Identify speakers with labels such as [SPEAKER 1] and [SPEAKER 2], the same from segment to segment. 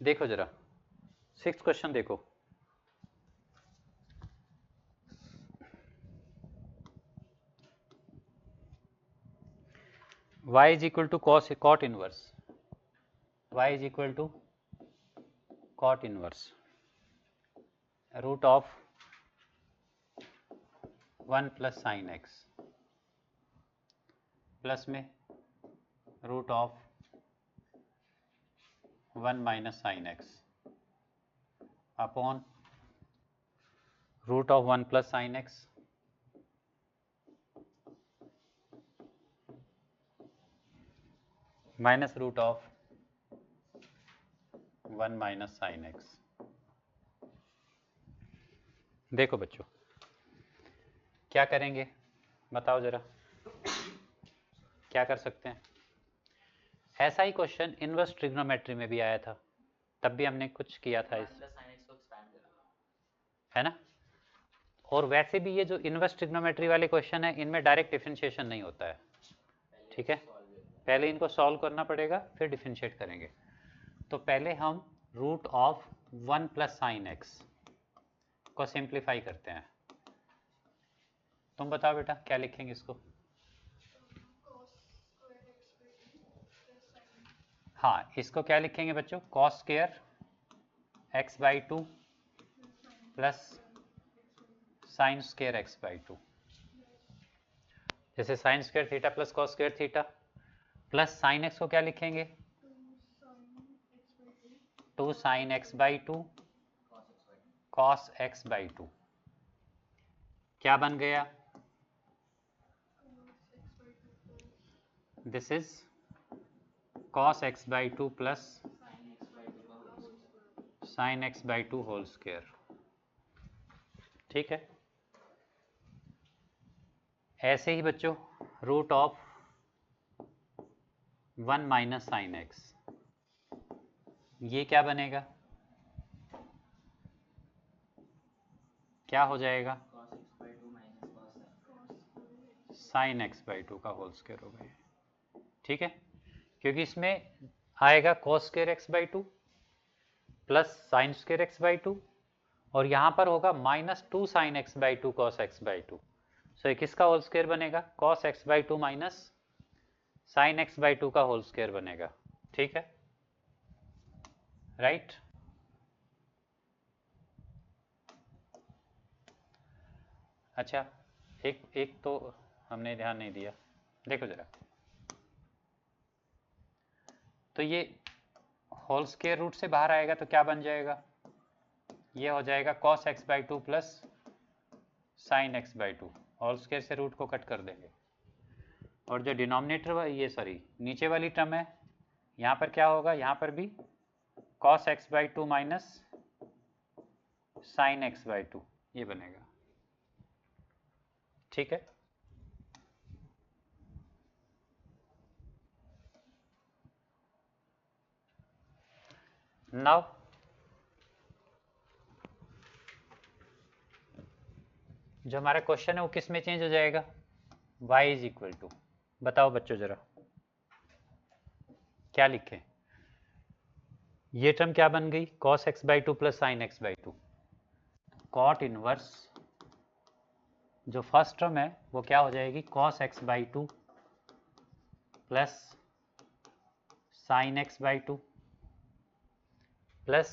[SPEAKER 1] देखो जरा 6th question देखो, y is equal to cot inverse, y is equal to cot inverse root of 1 plus sin x plus में root of 1 minus sine x upon root of 1 plus sign x minus root of 1 minus sine x. देखो बच्चों क्या करेंगे बताओ जरा, क्या कर सकते हैं? ऐसा ही क्वेश्चन इनवर्स ट्रिग्नोमेट्री में भी आया था, तब भी हमने कुछ किया था इस, है ना। और वैसे भी ये जो इनवर्स ट्रिग्नोमेट्री वाले क्वेश्चन है इनमें डायरेक्ट डिफरेंशिएशन नहीं होता है, ठीक है। पहले इनको सॉल्व करना पड़ेगा फिर डिफरेंशिएट करेंगे। तो पहले हम root of 1 plus sign x को सिंप्लीफाई करते हैं। तुम बताओ बेटा क्या लिखेंगे इसको? हाँ, इसको क्या लिखेंगे बच्चों? Cos square x by two plus sine square x by two. जैसे sine square theta plus cos square theta, plus sign x को क्या लिखेंगे? 2 sine x by two cos x by two. क्या बन गया? This is cos x by to plus sin x by two whole square, ठीक है। ऐसे ही बच्चों root of 1 minus sine x, ये क्या बनेगा? क्या हो जाएगा? साइन एक्स बाई टू का होल स्क्वायर हो गया, ठीक है। क्योंकि इसमें आएगा cos square x by two plus sine square x by two, और यहाँ पर होगा minus 2 sine x by two cos x by two. So किसका होल स्क्वायर बनेगा? cos x by two minus sine x by two का whole square बनेगा, ठीक है, राइट। अच्छा एक तो हमने ध्यान नहीं दिया, देखो जरा, तो ये होल स्क्वायर रूट से बाहर आएगा तो क्या बन जाएगा? ये हो जाएगा cos x by two plus sine x by two, whole square से रूट को कट कर देंगे। और जो डिनोमिनेटर ये सॉरी नीचे वाली टर्म है, यहाँ पर क्या होगा? यहाँ पर भी cos x by two minus sine x by two, ये बनेगा, ठीक है। नाउ जो हमारा क्वेश्चन है वो किस में चेंज हो जाएगा? y इज इक्वल टू, बताओ बच्चों जरा क्या लिखें? ये टर्म क्या बन गई? cos x by two plus sine x by two. Cot inverse जो फर्स्ट टर्म है वो क्या हो जाएगी? cos x by two plus sine x by two प्लस,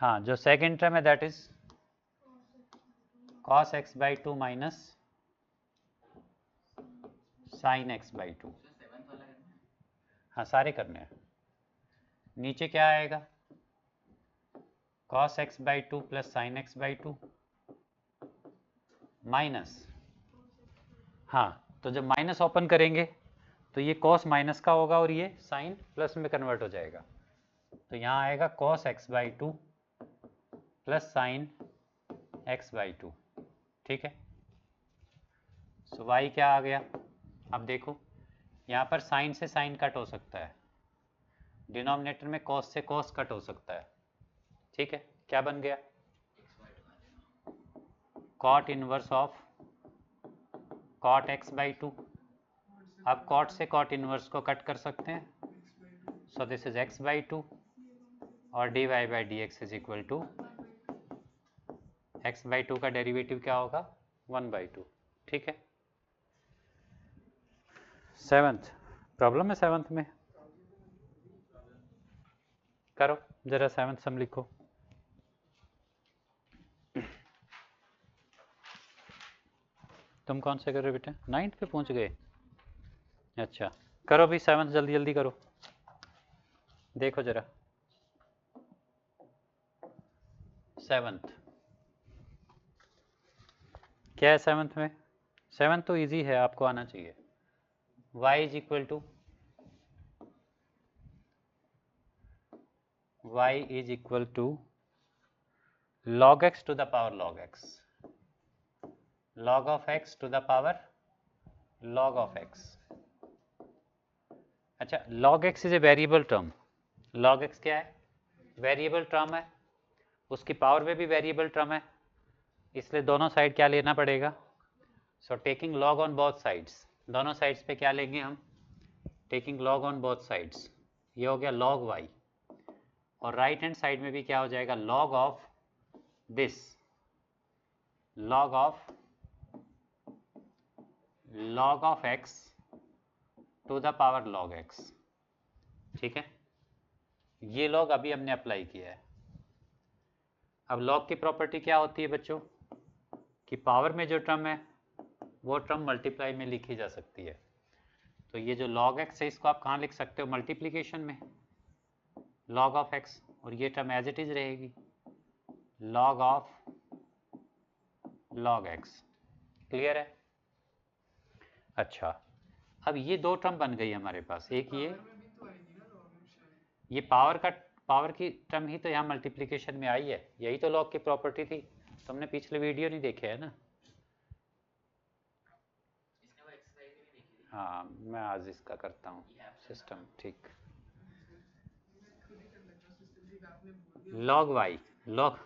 [SPEAKER 1] हाँ जो सेकेंड टर्म है that is cos x by two minus sine x by two. हाँ सारे करने हैं। नीचे क्या आएगा? cos x by two plus sine x by two minus, हाँ तो जब माइनस ओपन करेंगे तो ये cos माइनस का होगा और ये साइन प्लस में कन्वर्ट हो जाएगा। तो यहाँ आएगा cos x by two plus sine x by two, ठीक है। सो y क्या आ गया? अब देखो यहाँ पर साइन से साइन कट हो सकता है, डिनोमिनेटर में cos से cos कट हो सकता है, ठीक है। क्या बन गया? cot inverse of cot x by two. अब cot से cot इनवर्स को कट कर सकते हैं, so this is x by 2 और dy by dx is equal to x by 2 का डेरिवेटिव क्या होगा 1 बाई 2। ठीक है, सेवंथ प्रॉब्लम है, सेवंथ में करो जरा, सेवंथ सम लिखो। तुम कौन से कर रहे हो बेटा, 9th पे पहुंच गए? अच्छा करो भी, सेवंथ जल्दी जल्दी करो, देखो जरा सेवंथ क्या है सेवंथ में। सेवंथ तो इजी है, आपको आना चाहिए। y is equal to log x to the power log x, log of x to the power log of x। अच्छा, log x is a variable term, log x क्या है, variable term है, उसकी power में भी variable term है, इसलिए दोनों साइड क्या लेना पड़ेगा। So taking log on both sides, दोनों साइड्स पे क्या लेंगे हम, taking log on both sides, ये हो गया log y, और राइट हैंड साइड में भी क्या हो जाएगा, log of this, log of x to the power log x। ठीक है, ये log अभी हमने अप्लाई किया है। अब log की प्रॉपर्टी क्या होती है बच्चों, कि पावर में जो टर्म है वो टर्म मल्टीप्लाई में लिखी जा सकती है। तो ये जो log x है इसको आप कहाँ लिख सकते हो, मल्टीप्लीकेशन में, log ऑफ x, और ये टर्म एज इट इज रहेगी log of log x। Clear है? अच्छा, अब ये दो टर्म बन गई हमारे पास, एक ये पावर की टर्म ही तो यहाँ मल्टीप्लिकेशन में आई है, यही तो log की प्रॉपर्टी थी। तुमने पिछले वीडियो नहीं देखे है ना? हाँ, मैं आज इसका करता हूँ सिस्टम। ठीक, log y, log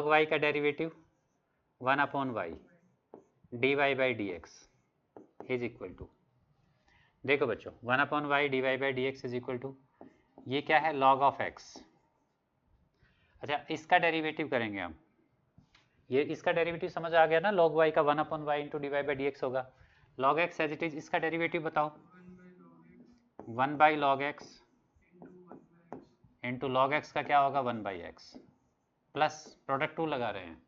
[SPEAKER 1] y का derivative 1 upon y d y by d x is equal to, देखो बच्चों 1 upon y d y by d x is equal to, ये क्या है, log ऑफ x। अच्छा, इसका डेरिवेटिव करेंगे हम, ये इसका डेरिवेटिव समझ आ गया ना, log y का 1 upon y into d y by d x होगा, log x as it is, इसका डेरिवेटिव बताओ, 1 by log x into log x का क्या होगा 1 by x, plus product two लगा रहे हैं।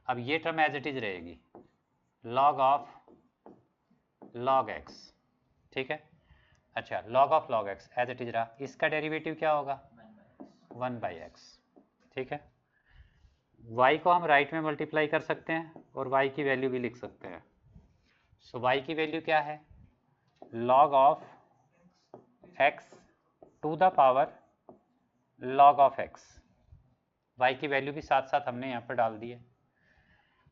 [SPEAKER 1] अब ये टर्म एज इट इज रहेगी log ऑफ log x। ठीक है, अच्छा log of log x as it is रहा, इसका डेरिवेटिव क्या होगा 1 बाई एक्स। ठीक है, y को हम राइट में मल्टीप्लाई कर सकते हैं और y की वैल्यू भी लिख सकते हैं। सो y की वैल्यू क्या है, log of x to the power log of x, y की वैल्यू भी साथ साथ हमने यहाँ पर डाल दी है।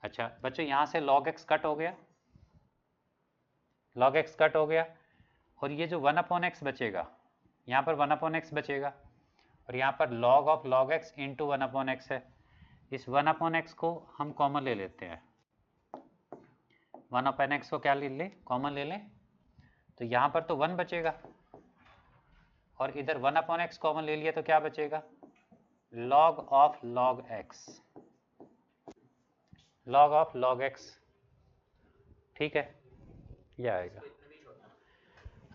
[SPEAKER 1] अच्छा बच्चों, यहाँ से log x कट हो गया, log x कट हो गया, और ये जो 1 अपॉन एक्स बचेगा, यहाँ पर 1 अपॉन एक्स बचेगा, और यहाँ पर log of log x into 1 upon x है। इस 1 अपॉन एक्स को हम कॉमन ले लेते हैं, 1 अपॉन एक्स को क्या ले ले, कॉमन ले लें, तो यहाँ पर तो 1 बचेगा, और इधर 1 अपॉन एक्स कॉमन ले लिया तो क्या बचेगा, log of log x, log of log x। ठीक है, ये आएगा।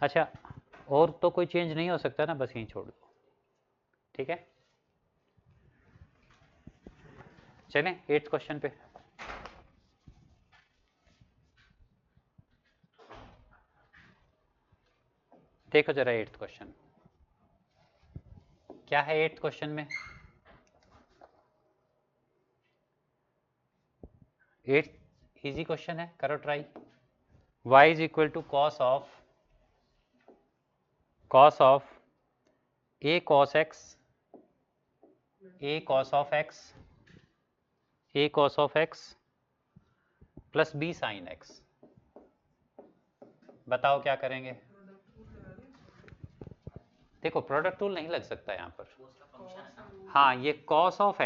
[SPEAKER 1] अच्छा, और तो कोई चेंज नहीं हो सकता ना, बस यहीं छोड़ दो। ठीक है, चलें 8th क्वेश्चन पे। देखो जरा 8th क्वेश्चन क्या है। 8th क्वेश्चन में 8th इजी क्वेश्चन है, करो try. y is equal to cos of a cos x, a cos of x, a cos of x plus b sin x। बताओ क्या करेंगे। देखो प्रोडक्ट टूल नहीं लग सकता यहाँ पर, हाँ ये cos ऑफ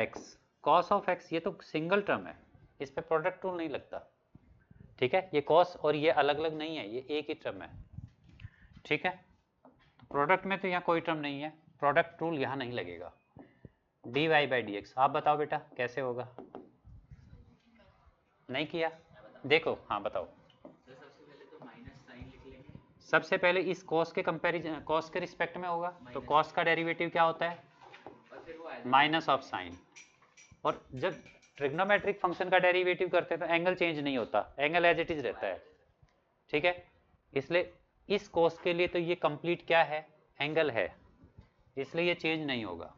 [SPEAKER 1] x ये तो सिंगल टर्म है, इस पे प्रोडक्ट टूल नहीं लगता। ठीक है, ये cos और ये अलग अलग नहीं है, ये एक ही टर्म है। ठीक है, प्रोडक्ट में तो यहाँ कोई टर्म नहीं है, प्रोडक्ट रूल यहाँ नहीं लगेगा। dy बाई डी एक्स, आप बताओ बेटा कैसे होगा? नहीं किया? देखो, हाँ बताओ।
[SPEAKER 2] सबसे पहले तो माइनस साइन लिख लेंगे।
[SPEAKER 1] सबसे पहले इस कॉस के कंपैरिजन, कॉस के रिस्पेक्ट में होगा, तो कॉस का डेरिवेटिव क्या होता है?
[SPEAKER 2] और फिर वो
[SPEAKER 1] माइनस ऑफ साइन। और जब ट्रिग्नोमेट्रिक फंक्शन का डेरिवेटिव करते हैं तो एंगल चेंज नहीं होता, एंगल एज इट इज रहता है, ठीक है। इसलिए इस कॉस के लिए तो ये कंप्लीट क्या है? एंगल है, इसलिए ये चेंज नहीं होगा।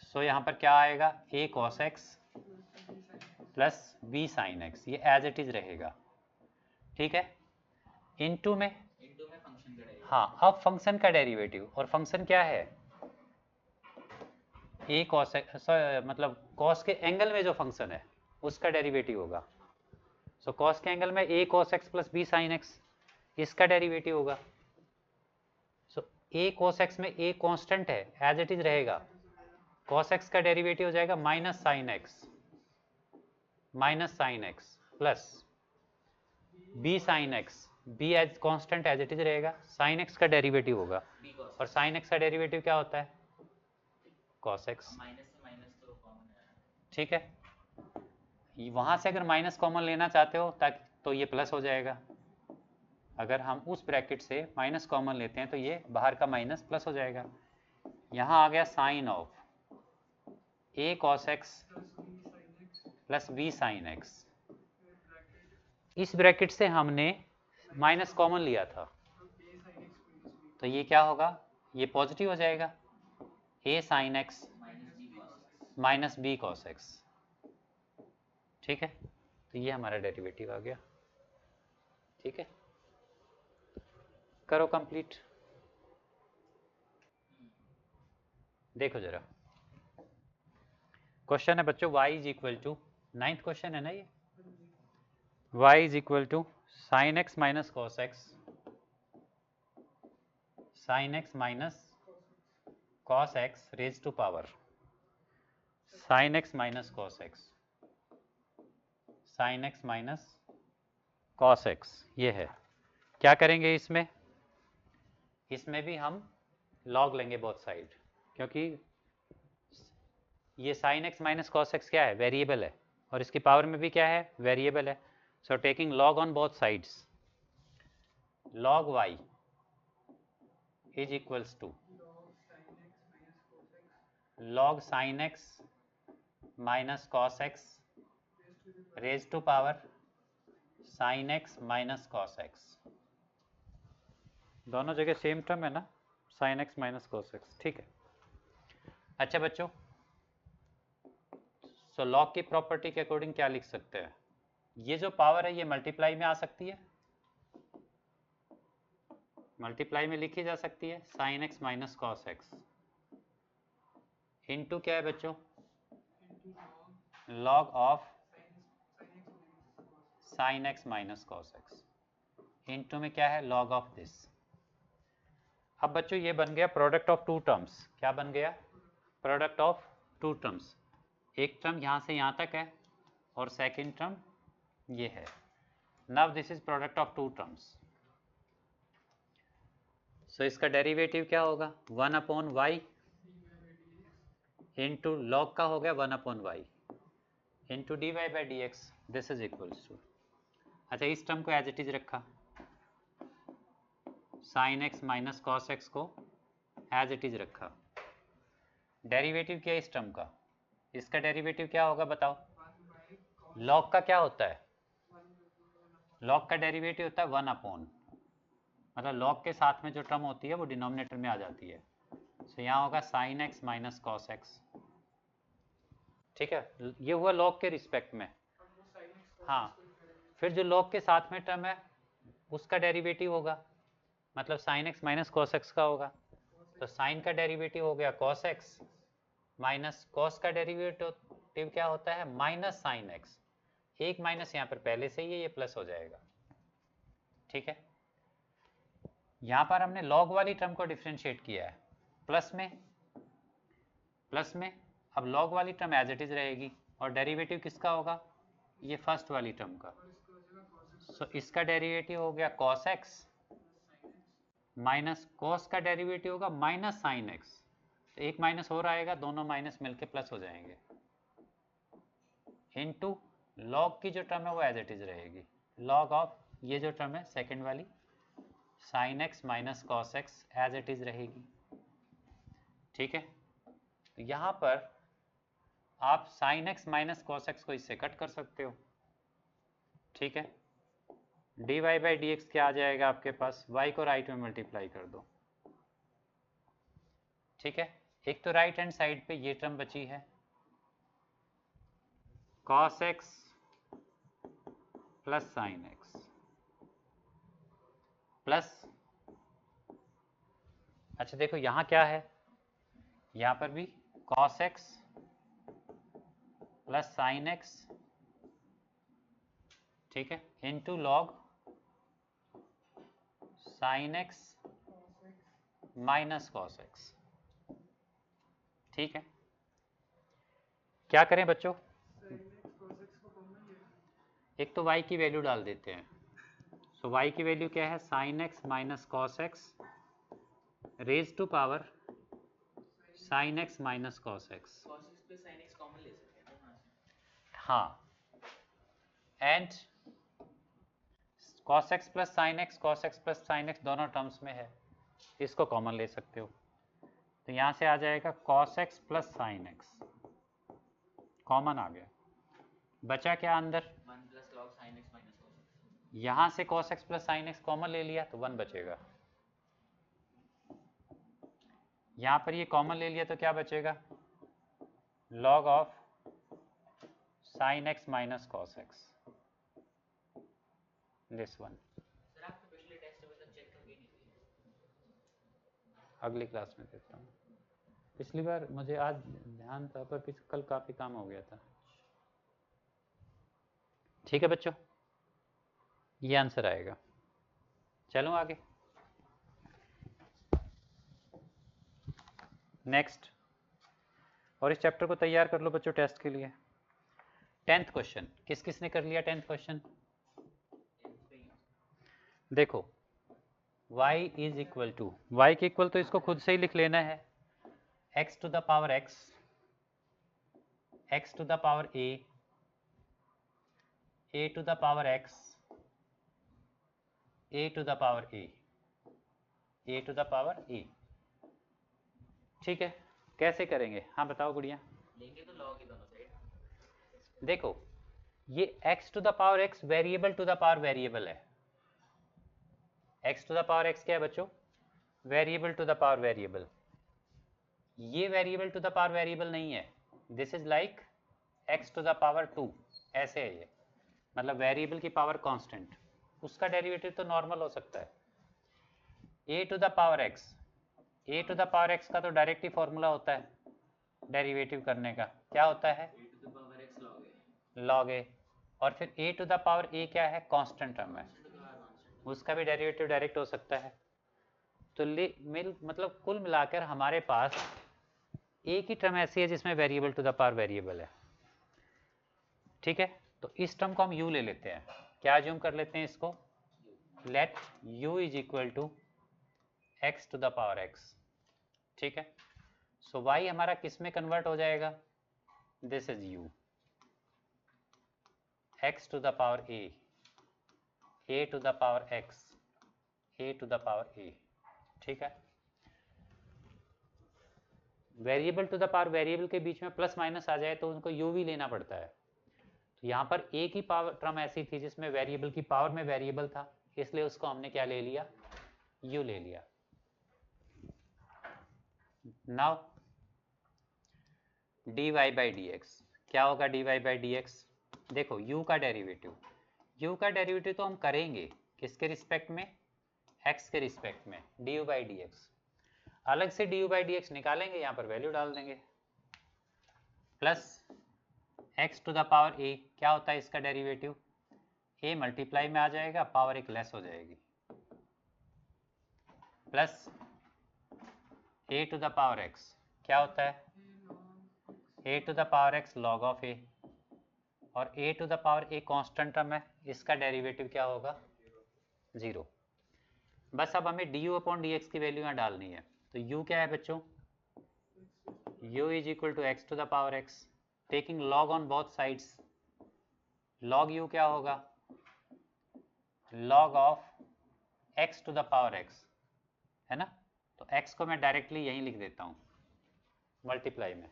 [SPEAKER 1] सो यहाँ पर क्या आएगा? a cos x plus b sin x, ये एज इट इज रहेगा, ठीक है। इनटू में
[SPEAKER 2] फंक्शन का डेरिवेटिव।
[SPEAKER 1] हाँ, अब फंक्शन का डेरिवेटिव, और फंक्शन क्या है? a cos x, मतलब cos के एंगल में जो फंक्शन है उसका डेरिवेटिव होगा। सो cos के एंगल में a cos x plus b sin x, इसका डेरिवेटिव होगा। सो a cos x में a कांस्टेंट है, एज इट इज रहेगा। cos x का डेरिवेटिव हो जाएगा minus sine x plus b sin x, b as constant as it is रहेगा, sin x का डेरिवेटिव होगा, और sin x का डेरिवेटिव क्या होता है? cos x,
[SPEAKER 2] माइनस से माइनस तो कॉमन है,
[SPEAKER 1] ठीक है। वहां से अगर माइनस कॉमन लेना चाहते हो ताकि, तो ये प्लस हो जाएगा। अगर हम उस ब्रैकेट से माइनस कॉमन लेते हैं तो ये बाहर का माइनस प्लस हो जाएगा। यहाँ आ गया sine of a cos x plus b sin x। इस ब्रैकेट से हमने माइनस कॉमन लिया था, तो ये क्या होगा? ये पॉजिटिव हो जाएगा, a sin x minus b cos x, ठीक है। तो ये हमारा डेरिवेटिव आ गया, ठीक है। करो कंप्लीट, देखो जरा। क्वेश्चन है बच्चों y is equal to, 9th question है ना ये, y is equal to sine x minus cos x, sine x minus cos x raise to power sine x minus cos x, sine x minus cos x, ये है। क्या करेंगे इसमें? इसमें भी हम लॉग लेंगे बोथ साइड, क्योंकि ये sign x minus cos x क्या है? वेरिएबल है, और इसकी पावर में भी क्या है? वेरिएबल है। So taking log on both sides, log y is equals to log sin x minus cos x raise to power sin x minus cos x. दोनों जगह सेम टर्म है ना, sin x minus cos x, ठीक है। अच्छा बच्चों, so log की property के अकॉर्डिंग क्या लिख सकते हैं? ये जो पावर है ये मल्टीप्लाई में आ सकती है, मल्टीप्लाई में लिखी जा सकती है, sin x minus cos x into क्या है बच्चों? log of sin x minus cos x into में क्या है? log of this. अब बच्चों ये बन गया प्रोडक्ट ऑफ टू टर्म्स। क्या बन गया? Product of two terms. एक टर्म यहाँ से यहाँ तक है और सेकेंड टर्म ये है। Now this is product of two terms. So इसका डेरिवेटिव क्या होगा? 1 अपॉन वाई इंटू लॉग का हो गया 1 upon y into d y by d x, this is equals to. अच्छा, इस टर्म को एज इट इज रखा, sine x minus cos x को एज इट इज रखा। डेरिवेटिव क्या है इस टर्म का? इसका डेरिवेटिव क्या होगा बताओ? लॉग का क्या होता है? लॉग का डेरिवेटिव होता है 1 अपॉन, मतलब लॉग के साथ में जो टर्म होती है वो डिनोमिनेटर में आ जाती है। तो यहाँ होगा sign x minus cos x, ठीक है। ये हुआ लॉग के रिस्पेक्ट में। हाँ, फिर जो लॉग के साथ में टर्म है उसका डेरिवेटिव होगा, मतलब sign x minus cos x का होगा। तो साइन का डेरिवेटिव हो गया कॉस एक्स माइनस कॉस का डेरिवेटिव क्या होता है? Minus sine x. एक माइनस यहाँ पर पहले से ही है, ये प्लस हो जाएगा, ठीक है। यहाँ पर हमने लॉग वाली टर्म को डिफ्रेंशिएट किया है प्लस में, प्लस में। अब लॉग वाली टर्म एज इट इज रहेगी और डेरिवेटिव किसका होगा? ये फर्स्ट वाली टर्म का। सो इसका डेरिवेटिव हो गया कॉस एक्स माइनस कॉस का डेरिवेटिव होगा माइनस साइन एक्स, तो एक माइनस और आएगा, दोनों माइनस मिलके प्लस हो जाएंगे, इनटू लॉग की जो टर्म है वो एज इट इज रहेगी, लॉग ऑफ ये जो टर्म है सेकंड वाली sine x minus cos x as it is रहेगी। ठीक है, तो यहाँ पर आप sine x minus cos x को इससे कट कर सकते हो। ठीक है, d y by d x क्या आ जाएगा आपके पास, y को राइट में मल्टीप्लाई कर दो। ठीक है, एक तो राइट हैंड साइड पे ये टर्म बची है cos x plus sign x plus, अच्छा देखो यहाँ क्या है, यहाँ पर भी cos x plus sine x, ठीक है, into log sign x minus cos x. ठीक है, क्या करें बच्चों, एक तो y की वैल्यू डाल देते हैं, सो y की वैल्यू क्या है, sine x minus cos x raise to power sine x minus cos x.
[SPEAKER 2] cos x plus sin x common ले सकते हैं ना वहाँ से।
[SPEAKER 1] हाँ, and cos x plus sign x, cos x plus sign x दोनों टर्म्स में है, इसको कॉमन ले सकते हो, तो यहाँ से आ जाएगा cos x plus sign x, common आ गया, बचा क्या अंदर,
[SPEAKER 2] 1 plus log sin x minus cos x।
[SPEAKER 1] यहाँ से cos x plus sign x common ले लिया तो 1 बचेगा, यहाँ पर ये कॉमन ले लिया तो क्या बचेगा, log of sine x minus cos x, this one.
[SPEAKER 2] Sir आपने पिछले टेस्ट में तक चेक करके नहीं दिए।
[SPEAKER 1] अगली क्लास में देता हूँ, पिछली बार मुझे आज ध्यान था पर कल काफ़ी काम हो गया था। ठीक है बच्चों, ये आंसर आएगा। चलो आगे, नेक्स्ट, और इस चैप्टर को तैयार कर लो बच्चों टेस्ट के लिए। 10th क्वेश्चन किस किसने कर लिया, 10th क्वेश्चन देखो, y is equal to, y के इक्वल तो इसको खुद से ही लिख लेना है, x to the power x, x to the power a to the power x, a to the power a to the power a। ठीक है, कैसे करेंगे, हाँ बताओ गुड़िया।
[SPEAKER 2] लेंगे तो log ही दोनों साइड।
[SPEAKER 1] देखो ये x to the power x variable to the power variable है, x to the power x क्या है बच्चों, variable to the power variable, ये variable to the power variable नहीं है, this is like x to the power 2, ऐसे है ये, मतलब वेरिएबल की पावर कांस्टेंट, उसका डेरिवेटिव तो नॉर्मल हो सकता है, a to the power x, a to the power x का तो डायरेक्ट ही फॉर्मूला होता है डेरिवेटिव करने का, क्या होता है,
[SPEAKER 2] a to the power x log a।
[SPEAKER 1] log a, और फिर a to the power a क्या है, कांस्टेंट टर्म है,
[SPEAKER 2] constant to the power constant।
[SPEAKER 1] उसका भी डेरिवेटिव डायरेक्ट हो सकता है, तो मतलब कुल मिलाकर हमारे पास एक ही टर्म ऐसी है जिसमें variable to the power variable है। ठीक है, तो इस टर्म को हम u ले लेते हैं, क्या ज्यूम कर लेते हैं इसको, let u is equal to x to the power x। ठीक है, सो y हमारा किस में कन्वर्ट हो जाएगा, this is u, x to the power a to the power x, a to the power a। ठीक है, variable to the power variable के बीच में प्लस माइनस आ जाए तो उनको u भी लेना पड़ता है, तो यहाँ पर एक ही पावर टर्म ऐसी थी जिसमें वेरिएबल की पावर में वेरिएबल था, इसलिए उसको हमने क्या ले लिया, u ले लिया। Now dy by d x, क्या होगा dy बाई डी एक्स, देखो u का डेरिवेटिव तो हम करेंगे किसके रिस्पेक्ट में, x के रिस्पेक्ट में, du बाई डी एक्स, अलग से du बाई डी एक्स निकालेंगे, यहाँ पर वैल्यू डाल देंगे, plus x to the power a, क्या होता है इसका डेरिवेटिव, a मल्टीप्लाई में आ जाएगा, पावर एक लेस हो जाएगी, plus a to the power x, क्या होता है a to the power x log of a, और a to the power a constant term है, इसका डेरिवेटिव क्या होगा 0। बस अब हमें du अपॉन dx की वैल्यू यहाँ डालनी है। तो u क्या है बच्चों, u is equal to x to the power x, taking log on both sides. log u क्या होगा, log of x to the power x, है ना। तो x को मैं डायरेक्टली यहीं लिख देता हूँ मल्टीप्लाई में।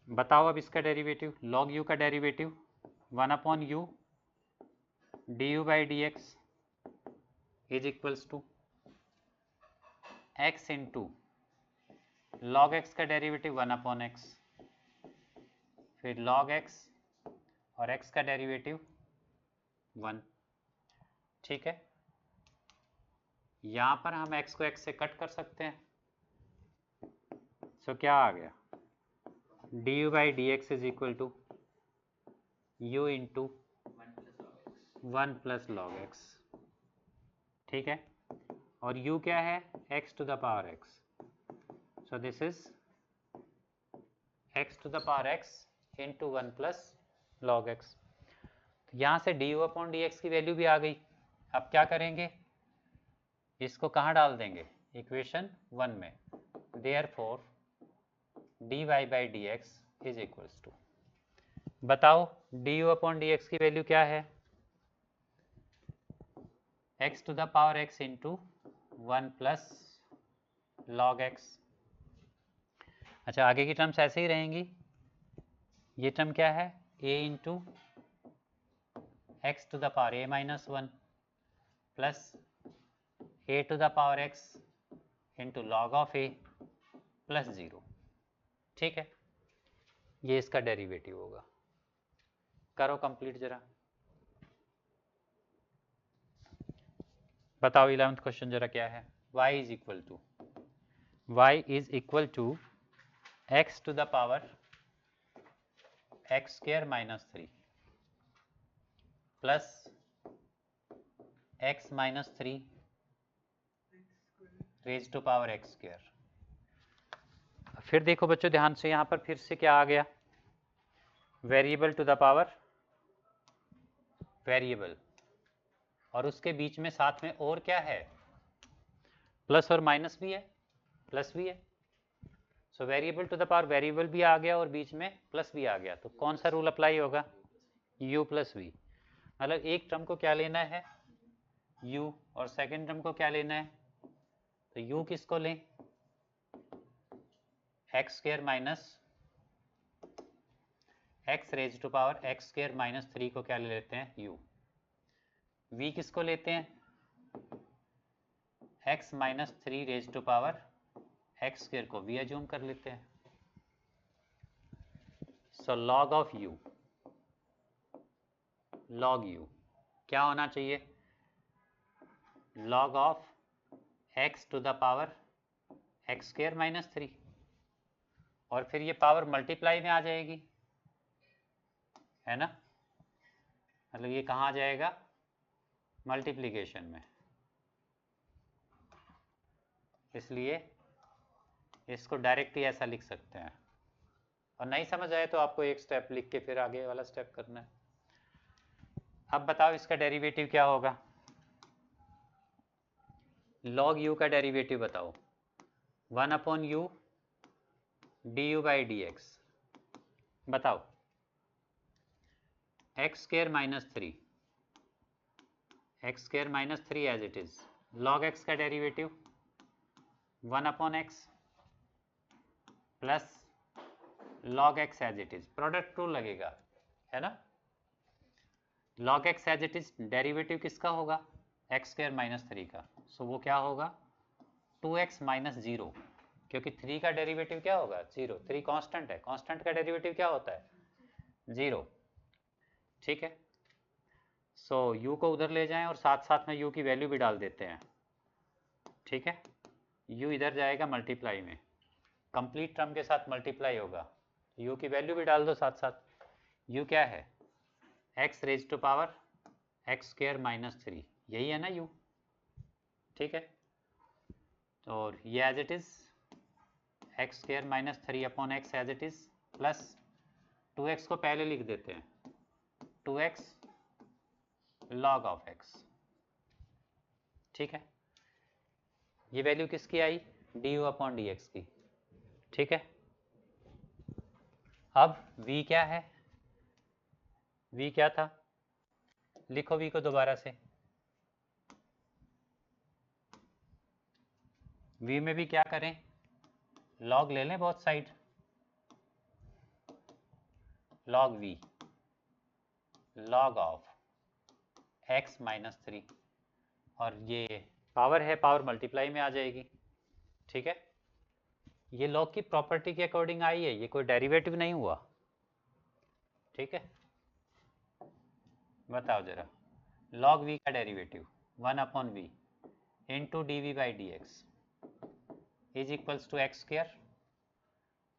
[SPEAKER 1] बताओ अब इसका डेरिवेटिव, log u का derivative 1 upon u du by d x is equals to x into log x का डेरिवेटिव 1 अपॉन x, फिर log x और x का डेरिवेटिव 1। ठीक है, यहाँ पर हम x को x से कट कर सकते हैं। सो क्या आ गया, du by d x is equal to u into 1 plus log x। ठीक है, और u क्या है, x to the power x, so this is x to the power x into 1 plus log x। तो यहाँ से du अपॉन डी एक्स की value भी आ गई। अब क्या करेंगे, इसको कहाँ डाल देंगे, इक्वेशन 1 में। Therefore dy by d x is equals to, बताओ du अपॉन डी एक्स की वैल्यू क्या है, x to the power x into 1 plus log x। अच्छा, आगे की टर्म्स ऐसे ही रहेंगी। ये टर्म क्या है, a into x to the power a minus 1 plus a to the power x into log of a plus 0। ठीक है, ये इसका डेरिवेटिव होगा। करो कंप्लीट जरा, बताओ 11th क्वेश्चन जरा क्या है। y is equal to x to the power x square minus 3 plus x minus 3 raise to power x square. फिर देखो बच्चों ध्यान से, यहाँ पर फिर से क्या आ गया, variable to the power variable, और उसके बीच में साथ में और क्या है, प्लस और माइनस भी है, प्लस भी है। So variable to the power variable भी आ गया और बीच में प्लस भी आ गया। तो कौन सा रूल अप्लाई होगा, u प्लस वी। मतलब एक टर्म को क्या लेना है, u, और सेकेंड टर्म को क्या लेना है, तो u किसको लें, x square minus x raise to power x square minus 3 को क्या ले लेते हैं, u। v किसको लेते हैं, x minus 3 raise to power x square को v अज्यूम कर लेते हैं। So log of u, log u क्या होना चाहिए, log of x to the power x square minus 3, और फिर ये पावर मल्टीप्लाई में आ जाएगी, है ना। मतलब ये कहाँ आ जाएगा, मल्टीप्लिकेशन में, इसलिए इसको डायरेक्टली ऐसा लिख सकते हैं। और नहीं समझ आए तो आपको एक स्टेप लिख के फिर आगे वाला स्टेप करना है। अब बताओ इसका डेरिवेटिव क्या होगा, लॉग u का डेरिवेटिव बताओ, 1 upon u du by d x. बताओ x square minus 3, x square minus 3 as it is, log x का derivative 1 upon x plus log x as it is, product rule लगेगा, है ना। Log x as it is derivative किसका होगा, x square minus 3 का। सो वो क्या होगा, 2x माइनस 0, क्योंकि 3 का डेरिवेटिव क्या होगा, 0। 3 कांस्टेंट है, कांस्टेंट का डेरिवेटिव क्या होता है, 0। ठीक है, सो u को उधर ले जाएं और साथ साथ में u की वैल्यू भी डाल देते हैं। ठीक है, u इधर जाएगा मल्टीप्लाई में, कंप्लीट टर्म के साथ मल्टीप्लाई होगा, u की वैल्यू भी डाल दो साथ साथ। u क्या है, x raise to power x square minus 3, यही है ना u। ठीक है, और ये as it is x square minus 3 upon x as it is, plus 2x को पहले लिख देते हैं, 2x लॉग ऑफ x, ठीक है, ये वैल्यू किसकी आई, d u upon d x की। ठीक है, अब v क्या है, v क्या था, लिखो v को दोबारा से, v में भी क्या करें, log ले लें बहुत side, log v log of x minus 3, और ये पावर है, पावर मल्टीप्लाई में आ जाएगी। ठीक है, ये log की प्रॉपर्टी के अकॉर्डिंग आई है, ये कोई डेरिवेटिव नहीं हुआ। ठीक है, बताओ जरा, log v का derivative 1 upon v into d v by d x is equals to x square,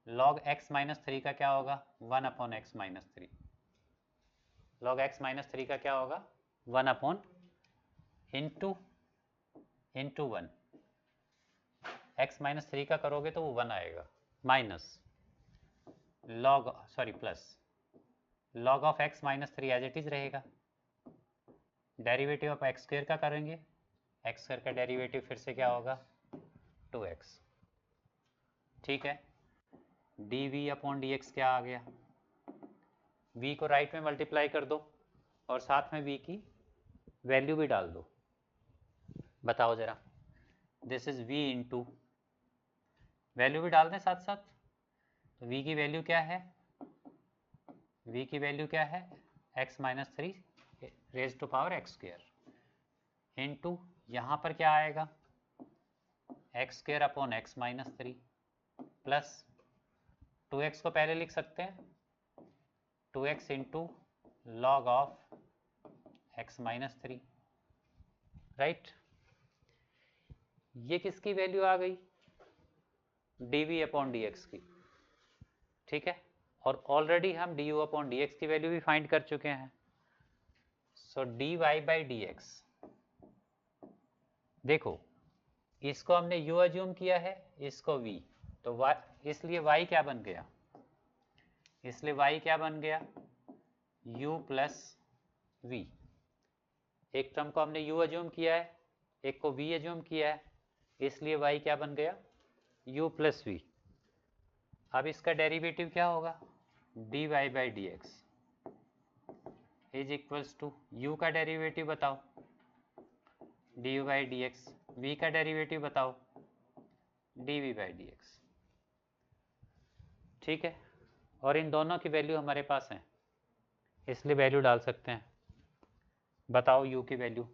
[SPEAKER 1] log x minus 3 का क्या होगा, 1 upon x minus 3, log x minus 3 का क्या होगा, 1 अपॉन इंटू 1, x माइनस 3 का करोगे तो वो 1 आएगा, minus log sorry plus log of x minus 3 as it is रहेगा, डेरिवेटिव ऑफ एक्स स्क्वायर का करेंगे, एक्स स्क्वायर का डेरिवेटिव फिर से क्या होगा, 2x। ठीक है, d v upon d x क्या आ गया, v को राइट में मल्टीप्लाई कर दो और साथ में v की वैल्यू भी डाल दो। बताओ जरा, this is v into, value भी डाल दें साथ साथ, तो v की वैल्यू क्या है, v की वैल्यू क्या है, x minus 3 raise to power x square into यहाँ पर क्या आएगा, x square upon x minus 3 plus 2x को पहले लिख सकते हैं, 2x into log of x minus 3, right. ये किसकी वैल्यू आ गई, d v upon d x की। ठीक है, और ऑलरेडी हम d u upon d x की वैल्यू भी फाइंड कर चुके हैं। So d y by d x, देखो इसको हमने u अज्यूम किया है, इसको v, तो y, इसलिए y क्या बन गया, इसलिए y क्या बन गया, u प्लस v, एक टर्म को हमने u अज्यूम किया है, एक को v अज्यूम किया है, इसलिए y क्या बन गया, u प्लस v। अब इसका डेरिवेटिव क्या होगा, dy by d x is equals to u का डेरिवेटिव बताओ, d u by d x, v का डेरिवेटिव बताओ, d v by d x. ठीक है, और इन दोनों की वैल्यू हमारे पास है, इसलिए वैल्यू डाल सकते हैं। बताओ u की value,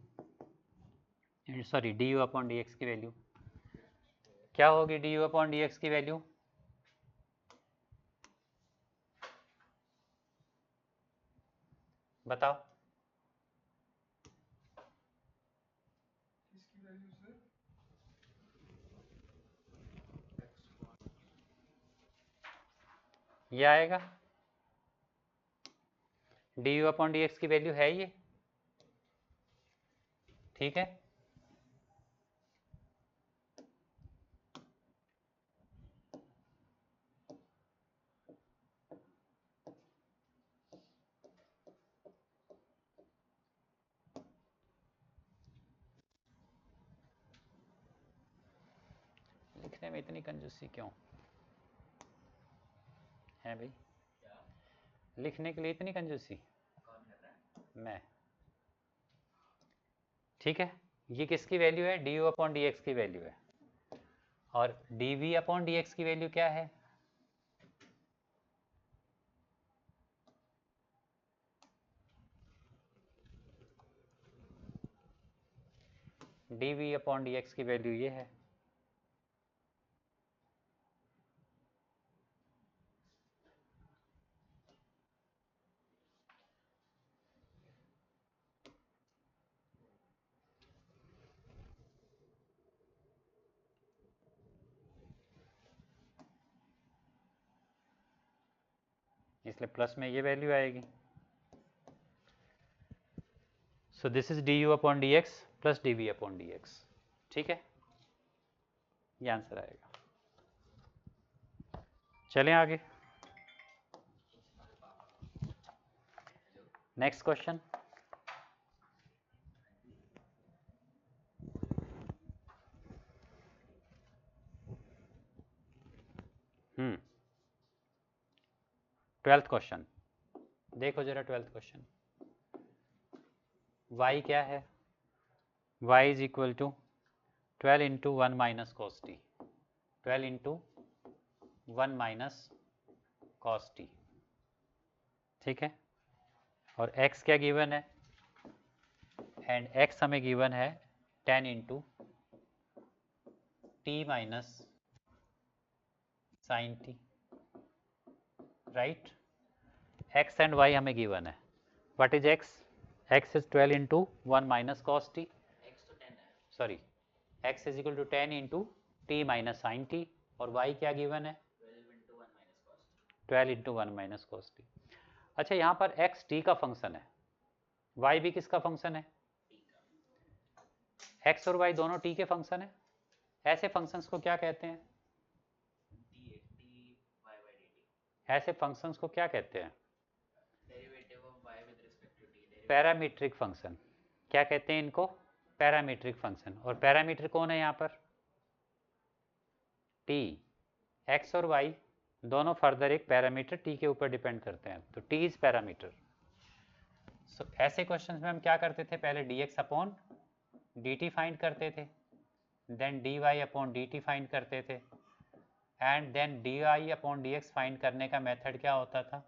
[SPEAKER 1] sorry D u upon d x की वैल्यू क्या होगी, D u upon d x की वैल्यू, बताओ। ये आएगा, D u upon d x की वैल्यू है ये। ठीक है, लिखने में इतनी कंजूसी क्यों है भाई, लिखने के लिए इतनी कंजूसी, मैं। ठीक है, ये किसकी वैल्यू है, d u upon d x की वैल्यू है, और d v upon d x की वैल्यू क्या है, d v upon d x की वैल्यू ये है। इसलिए प्लस में ये वैल्यू आएगी। So this is d u upon d x plus d v upon d x. ठीक है, ये आंसर आएगा। चलें आगे, नेक्स्ट क्वेश्चन। 12th क्वेश्चन देखो जरा, 12th क्वेश्चन। y क्या है? y is equal to 12 into 1 minus cos t, 12 into 1 minus cos t, ठीक है। और x क्या गिवन है? एंड x हमें गिवन है 10 into t minus sine t, right. x and y हमें गिवन है। What is x? x is 12 into 1 minus cos t,
[SPEAKER 2] x तो 10 है,
[SPEAKER 1] sorry x is equal to 10 into t minus sine t, और y क्या given है?
[SPEAKER 2] 12 into 1 minus cos t,
[SPEAKER 1] 12 into 1 minus cos t. अच्छा, यहाँ पर x t का function है, y भी किसका फंक्शन है?
[SPEAKER 2] t का,
[SPEAKER 1] x और y दोनों t के फंक्शन है। ऐसे फंक्शंस को क्या कहते हैं?
[SPEAKER 2] y by dt,
[SPEAKER 1] ऐसे फंक्शंस को क्या कहते हैं?
[SPEAKER 2] derivative of y with respect to t, derivative
[SPEAKER 1] parametric function. क्या कहते हैं इनको? Parametric function. और पैरामीटर कौन है यहाँ पर? t। x और y दोनों फर्दर एक पैरामीटर t के ऊपर डिपेंड करते हैं, तो t इज पैरामीटर। सो ऐसे क्वेश्चंस में हम क्या करते थे? पहले dx अपॉन dt फाइंड करते थे, then dy upon dt find करते थे, and then dy upon dx find करने का मेथड क्या होता था?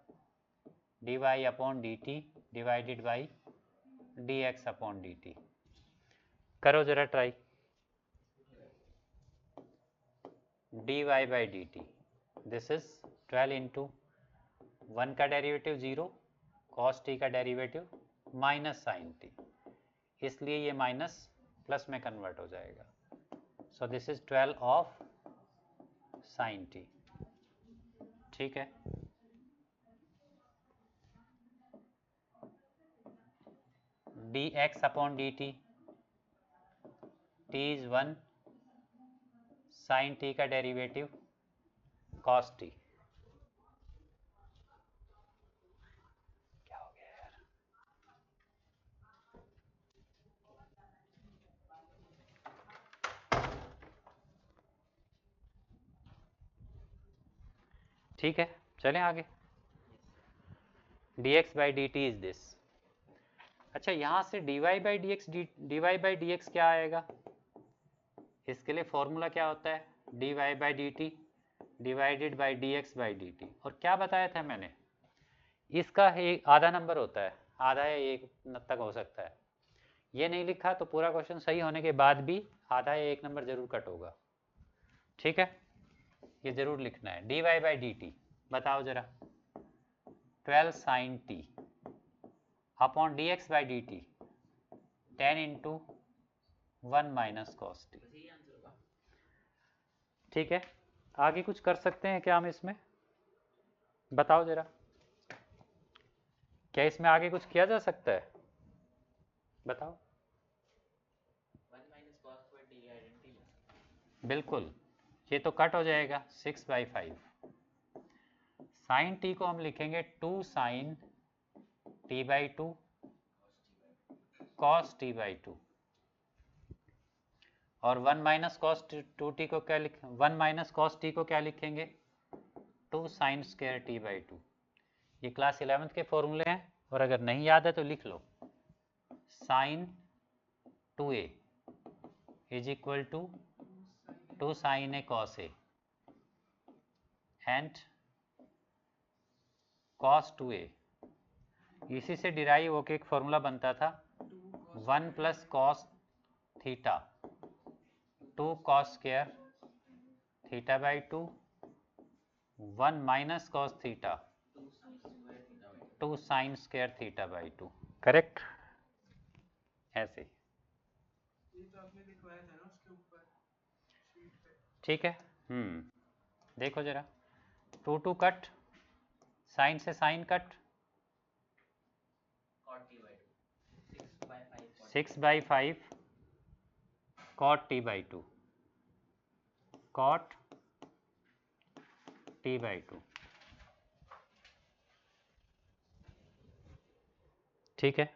[SPEAKER 1] dy upon dt divided by dx upon dt। करो जरा try. dy by dt, this is 12 into 1 का डेरिवेटिव 0, cos t का डेरिवेटिव माइनस साइन टी, इसलिए ये माइनस प्लस में कन्वर्ट हो जाएगा। So this is 12 of sine t, ठीक है। dx upon dt, t is 1, sine t का डेरिवेटिव cos t। क्या हो गया यार? ठीक है, चलें आगे। dx by dt is this. अच्छा, यहाँ से dy बाई dx क्या आएगा? इसके लिए फॉर्मूला क्या होता है? dy by dt divided by dx by dt। और क्या बताया था मैंने? इसका एक आधा नंबर होता है, आधा या एक तक हो सकता है। ये नहीं लिखा तो पूरा क्वेश्चन सही होने के बाद भी आधा या एक नंबर जरूर कट होगा, ठीक है। ये जरूर लिखना है। dy बाई dt बताओ जरा, 12 sine t upon dx by dt 10 into 1 minus cos t,
[SPEAKER 2] बस यही आंसर होगा।
[SPEAKER 1] ठीक है। आगे कुछ कर सकते हैं क्या हम इसमें? बताओ जरा, क्या इसमें आगे कुछ किया जा सकता है? बताओ।
[SPEAKER 2] 1 minus cos square t identity,
[SPEAKER 1] बिल्कुल, ये तो कट हो जाएगा 6/5। साइन टी को हम लिखेंगे 2 sine t by 2 cos t by 2, और 1 माइनस कॉस 2t को क्या लिखें? 1 माइनस कॉस टी को क्या लिखेंगे? 2 साइन स्क्वायर टी बाई 2। ये क्लास 11th के फॉर्मूले हैं, और अगर नहीं याद है तो लिख लो। Sine 2a is equal to 2 sine a cos a, and cos 2a, इसी से डिराइव होके एक फॉर्मूला बनता था 1 plus cos theta 2 cos square theta by 2, 1 minus cos theta 2 sign square theta by 2, correct. ऐसे
[SPEAKER 3] ये तो आपने लिखवाया था ना उसके ऊपर शीट पे।
[SPEAKER 1] ठीक है। देखो जरा, 2 कट, साइन से sine cut,
[SPEAKER 2] cot t by 2, 6/5
[SPEAKER 1] 6/5 cot t by 2, cot t by 2, ठीक है।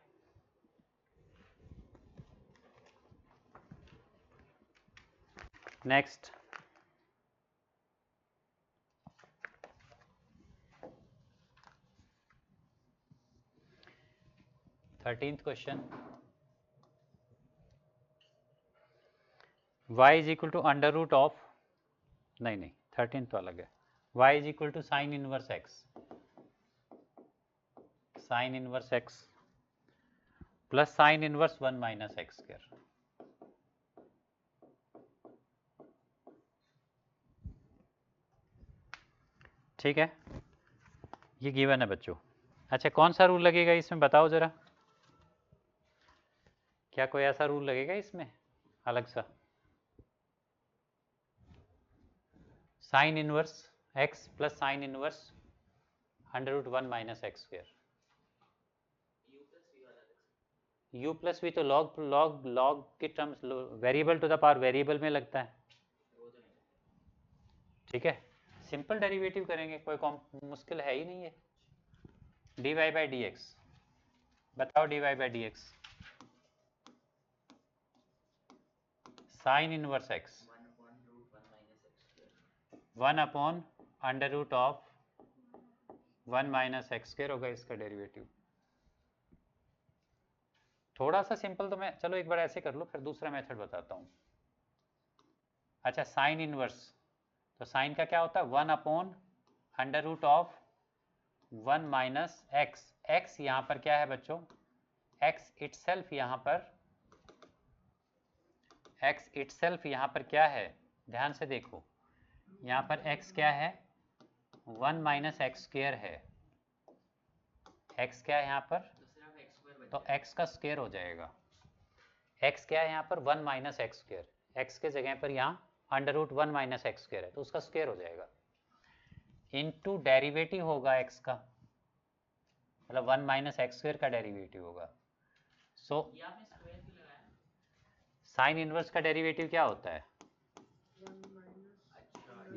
[SPEAKER 1] Next, 13th question, y is equal to under root of, नहीं 13th तो अलग है, y is equal to sine inverse x, sine inverse x plus sine inverse 1 minus x square. ठीक है, ये given है बच्चों। अच्छा, कौन सा रूल लगेगा इसमें बताओ जरा, क्या कोई ऐसा रूल लगेगा इसमें अलग सा? Sine inverse x plus sine inverse under root 1 minus x square. u plus v तो लॉग लॉग लॉग के terms, variable to the power variable में लगता है। ठीक है, सिंपल डेरिवेटिव करेंगे, कोई मुश्किल है ही नहीं है। dy बाई डी एक्स, बताओ dy by d x, sine inverse x 1 upon under root of 1 minus x square होगा इसका डेरिवेटिव। थोड़ा सा सिंपल तो मैं, चलो एक बार ऐसे कर लो, फिर दूसरा मेथड बताता हूँ। अच्छा, साइन इनवर्स, तो साइन का क्या होता है 1 upon under root of 1 minus x. X यहाँ पर क्या है बच्चों, एक्स इटसेल्फ यहाँ पर, एक्स इटसेल्फ यहाँ पर क्या है, ध्यान से देखो, यहाँ पर x क्या है 1 माइनस एक्स स्क्वायर है, x क्या है यहाँ पर, तो x का स्क्वायर हो जाएगा। x क्या है यहाँ पर 1 माइनस एक्स स्क्वायर, x के जगह पर यहाँ under root 1 minus x square है, तो उसका स्क्वायर हो जाएगा। इनटू डेरिवेटिव होगा x का, मतलब 1 माइनस एक्स स्क्वायर का डेरिवेटिव होगा। सो साइन इनवर्स का डेरिवेटिव क्या होता है,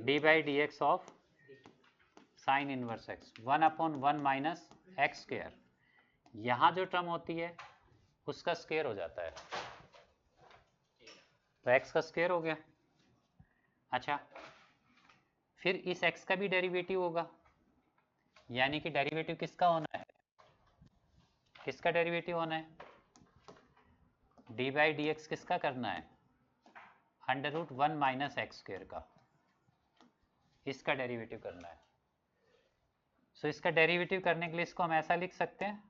[SPEAKER 1] D by d x of sine inverse x 1 upon 1 minus x square, यहाँ जो टर्म होती है उसका स्क्वायर हो जाता है, तो x का स्क्वायर हो गया। अच्छा, फिर इस x का भी डेरिवेटिव होगा, यानी कि डेरिवेटिव किसका होना है, किसका डेरिवेटिव होना है, डी बाई डी एक्स किसका करना है, under root 1 minus x square का, इसका डेरिवेटिव करना है। सो इसका डेरिवेटिव करने के लिए इसको हम ऐसा लिख सकते हैं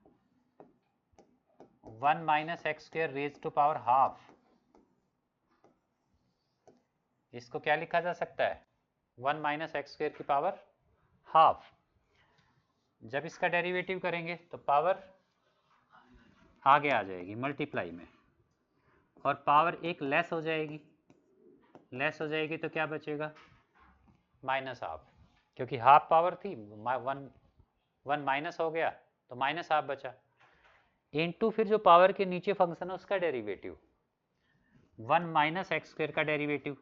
[SPEAKER 1] 1 minus x square raise to power half, इसको क्या लिखा जा सकता है 1 माइनस एक्स स्क्वायर की पावर हाफ। जब इसका डेरिवेटिव करेंगे तो पावर आगे आ जाएगी मल्टीप्लाई में, और पावर एक लेस हो जाएगी, लेस हो जाएगी तो क्या बचेगा माइनस हाफ, क्योंकि हाफ पावर थी, 1 माइनस हो गया तो माइनस हाफ बचा, इनटू फिर जो पावर के नीचे फंक्शन है उसका डेरिवेटिव 1 माइनस एक्स स्क्वायर का डेरिवेटिव।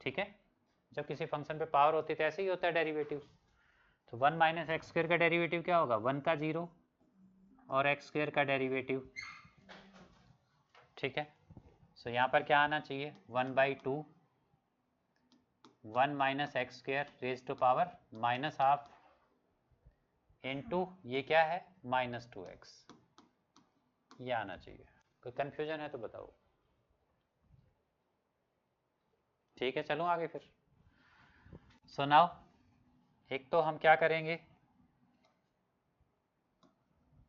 [SPEAKER 1] ठीक है, जब किसी फंक्शन पे पावर होती है तो ऐसे ही होता है डेरिवेटिव, तो 1 माइनस एक्स स्क्वायर का डेरिवेटिव क्या होगा 1 का 0 और एक्स स्क्वायर का डेरिवेटिव। ठीक है, सो यहाँ पर क्या आना चाहिए 1/2 1 minus x square raise to power minus half into ये क्या है -2x, ये आना चाहिए। कोई कंफ्यूजन है तो बताओ। ठीक है, चलो आगे फिर। सो नाउ एक तो हम क्या करेंगे,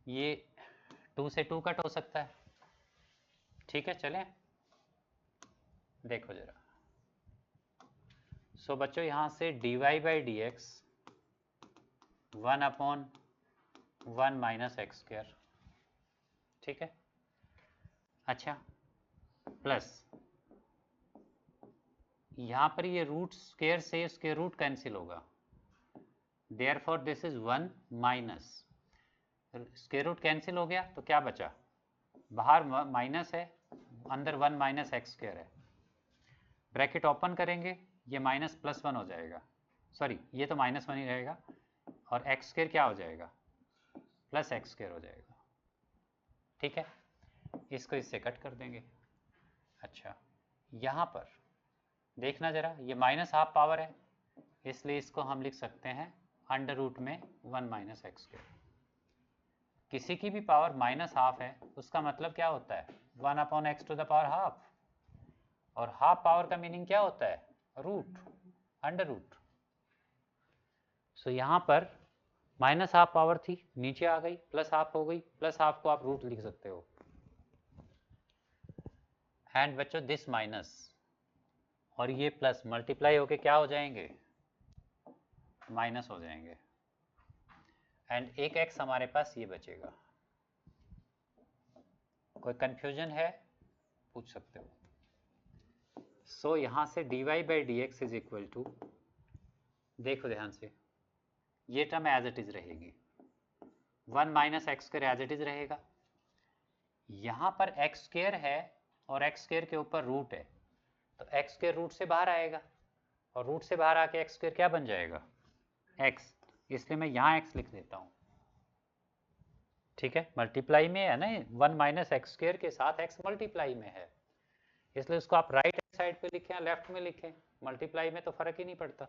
[SPEAKER 1] ये 2 से 2 कट हो सकता है। ठीक है, चलें देखो जरा। सो बच्चों यहाँ से dy by d x 1 upon 1 minus x square, ठीक है। अच्छा, प्लस यहाँ पर ये रूट स्क्वायर से इसके रूट कैंसिल होगा, therefore this is 1 minus, square root cancel हो गया तो क्या बचा, बाहर माइनस है, अंदर 1 माइनस एक्स स्क्वायर है, ब्रैकेट ओपन करेंगे ये माइनस प्लस 1 हो जाएगा, सॉरी ये तो माइनस 1 ही रहेगा, और एक्स स्क्वायर क्या हो जाएगा प्लस एक्स स्क्वायर हो जाएगा। ठीक है, इसको इससे कट कर देंगे। अच्छा, यहाँ पर देखना जरा, ये माइनस हाफ पावर है, इसलिए इसको हम लिख सकते हैं अंडर रूट में 1 माइनस एक्स स्क्वायर। किसी की भी पावर -12 है उसका मतलब क्या होता है 1/x to the power half, और हाफ पावर का मीनिंग क्या होता है रूट, अंडर रूट। सो यहाँ पर -12 पावर थी, नीचे आ गई, +12 हो गई, +12 को आप रूट लिख सकते हो। एंड बच्चों दिस माइनस और ये प्लस मल्टीप्लाई होके क्या हो जाएंगे, माइनस हो जाएंगे। एंड एक x हमारे पास ये बचेगा। कोई कंफ्यूजन है पूछ सकते हो। सो यहाँ से dy/dx इज इक्वल टू, देखो ध्यान से, ये टर्म एज इट इज रहेगी, 1 - x² एज इट इज रहेगा। यहाँ पर x² है और x² के ऊपर रूट है, तो x² रूट से बाहर आएगा और रूट से बाहर आके x² क्या बन जाएगा x, इसलिए मैं यहाँ x लिख देता हूँ। ठीक है, मल्टीप्लाई में है ना, 1 - x² के साथ x मल्टीप्लाई में है, इसलिए उसको आप राइट साइड पे लिखें या लेफ्ट में लिखें, मल्टीप्लाई में तो फर्क ही नहीं पड़ता।